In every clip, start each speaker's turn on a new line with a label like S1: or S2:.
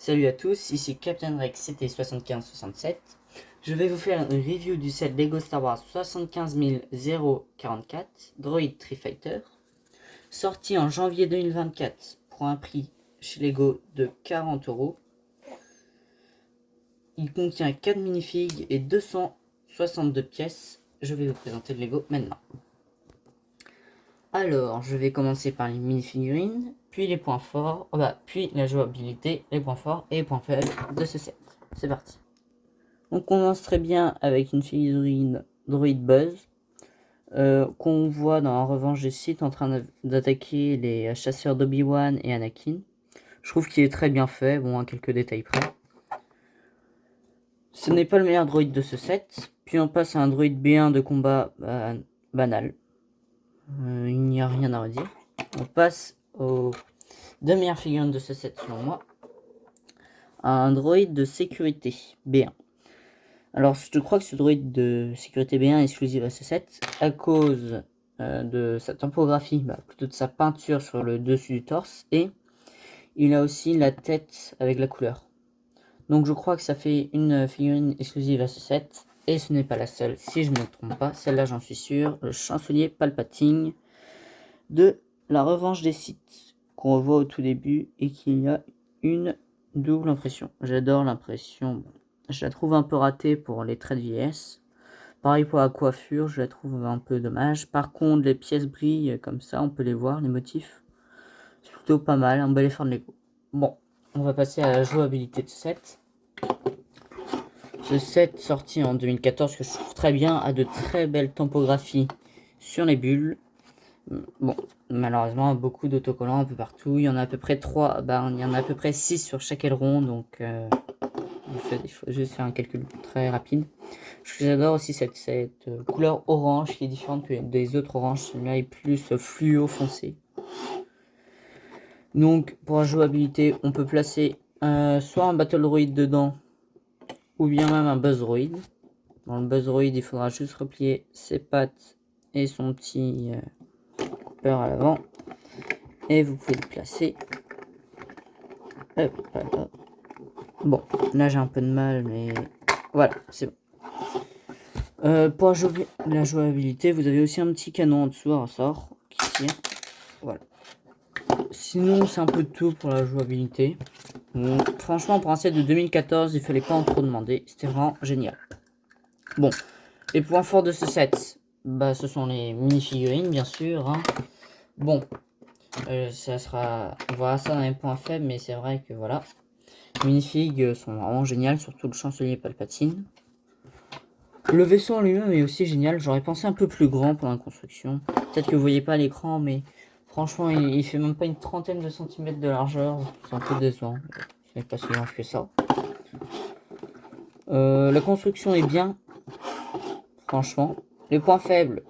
S1: Salut à tous, ici Captain Rex CT7567. Je vais vous faire une review du set Lego Star Wars 75044 Droid TIE Fighter, sorti en janvier 2024 pour un prix chez Lego de 40 €. Il contient 4 minifigs et 262 pièces. Je vais vous présenter le Lego maintenant. Alors, je vais commencer par les mini-figurines, puis les points forts, puis la jouabilité, les points forts et les points faibles de ce set. C'est parti. On commence très bien avec une figurine Droid Buzz, qu'on voit dans la revanche des Sith en train d'attaquer les chasseurs d'Obi-Wan et Anakin. Je trouve qu'il est très bien fait, bon, à quelques détails près. Ce n'est pas le meilleur droïde de ce set, puis on passe à un droïde B1 de combat banal. Il n'y a rien à redire. On passe aux deux meilleures figurines de ce set selon moi. Un droïde de sécurité B1. Alors je crois que ce droïde de sécurité B1 est exclusif à ce set à cause de sa topographie, plutôt de sa peinture sur le dessus du torse, et il a aussi la tête avec la couleur. Donc je crois que ça fait une figurine exclusive à ce set, et ce n'est pas la seule, si je ne me trompe pas. Celle-là, j'en suis sûr, le chancelier Palpatine de la revanche des Sith, qu'on revoit au tout début, et qu'il a une double impression. J'adore l'impression, je la trouve un peu ratée pour les traits de vieillesse. Pareil pour la coiffure, je la trouve un peu dommage. Par contre, les pièces brillent comme ça, on peut les voir, les motifs. C'est plutôt pas mal, un bel effort de Lego. Bon, on va passer à la jouabilité de ce set. Ce set sorti en 2014, que je trouve très bien, a de très belles topographies sur les bulles. Bon, malheureusement, beaucoup d'autocollants un peu partout. Il y en a à peu près 3, il y en a à peu près 6 sur chaque aileron, donc il faut juste faire un calcul très rapide. J'adore aussi cette couleur orange qui est différente des autres oranges. Celui-là est plus fluo foncé. Donc pour la jouabilité, on peut placer soit un Battle Droid dedans, ou bien même un Buzz Droid. Dans le Buzz Droid, il faudra juste replier ses pattes et son petit coupeur à l'avant. Et vous pouvez le placer. Hop, voilà. Bon, là j'ai un peu de mal, mais voilà, c'est bon. Pour la jouabilité, vous avez aussi un petit canon en dessous à ressort qui tire. Voilà. Sinon, c'est un peu tout pour la jouabilité. Donc, franchement, pour un set de 2014, il fallait pas en trop demander. C'était vraiment génial. Bon, les points forts de ce set, ce sont les mini-figurines, bien sûr. Hein. Bon, ça sera, on verra ça dans les points faibles, mais c'est vrai que voilà. Les minifigs sont vraiment géniales, surtout le chancelier Palpatine. Le vaisseau en lui-même est aussi génial. J'aurais pensé un peu plus grand pour la construction. Peut-être que vous voyez pas à l'écran, mais franchement, il fait même pas une trentaine de centimètres de largeur. C'est un peu décevant. C'est pas si large que ça. La construction est bien. Franchement. Les points faibles,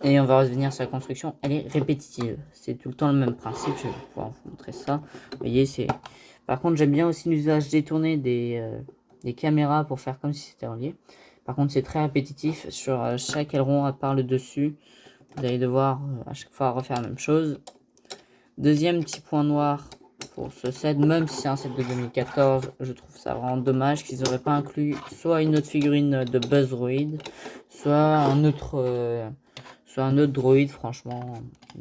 S1: et on va revenir sur la construction, elle est répétitive. C'est tout le temps le même principe. Je vais pouvoir vous montrer ça. Vous voyez, c'est. Par contre, j'aime bien aussi l'usage détourné des caméras pour faire comme si c'était relié. Par contre, c'est très répétitif. Sur chaque aileron, à part le dessus, vous allez devoir à chaque fois refaire la même chose. Deuxième petit point noir pour ce set, même si c'est un set de 2014, je trouve ça vraiment dommage qu'ils n'auraient pas inclus soit une autre figurine de Buzz Droid, soit un autre droïde. Franchement,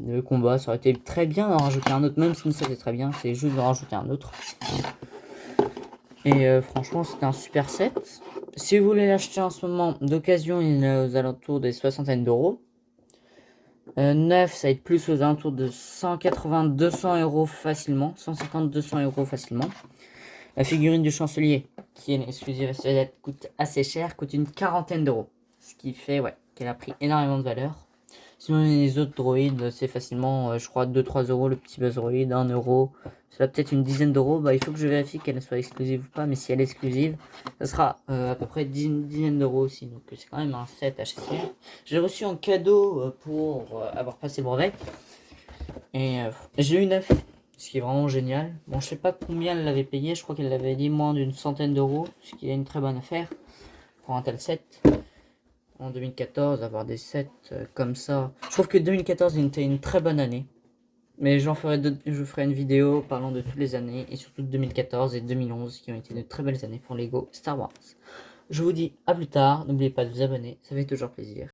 S1: le combat, ça aurait été très bien d'en rajouter un autre, même si le set est très bien, c'est juste de rajouter un autre. Et franchement, c'est un super set. Si vous voulez l'acheter en ce moment d'occasion, il est aux alentours des 60 €. Neuf, ça va être plus aux alentours de 180-200 € facilement. 150-200 € facilement. La figurine du chancelier, qui est une exclusive à ce set, coûte assez cher, coûte une quarantaine d'euros. Ce qui fait qu'elle a pris énormément de valeur. Sinon, les autres droïdes, c'est facilement, je crois, 2-3 € le petit Buzz Droid, 1 €. Cela peut-être une dizaine d'euros. Il faut que je vérifie qu'elle soit exclusive ou pas, mais si elle est exclusive, ça sera à peu près une dizaine d'euros aussi. Donc c'est quand même un set assez cher. J'ai reçu en cadeau pour avoir passé le brevet. Et j'ai eu 9, ce qui est vraiment génial. Bon, je sais pas combien elle l'avait payé, je crois qu'elle l'avait dit moins d'une centaine d'euros, ce qui est une très bonne affaire pour un tel set. En 2014, avoir des sets comme ça. Je trouve que 2014 était une très bonne année. Mais je ferai une vidéo parlant de toutes les années, et surtout de 2014 et 2011, qui ont été de très belles années pour Lego Star Wars. Je vous dis à plus tard, n'oubliez pas de vous abonner, ça fait toujours plaisir.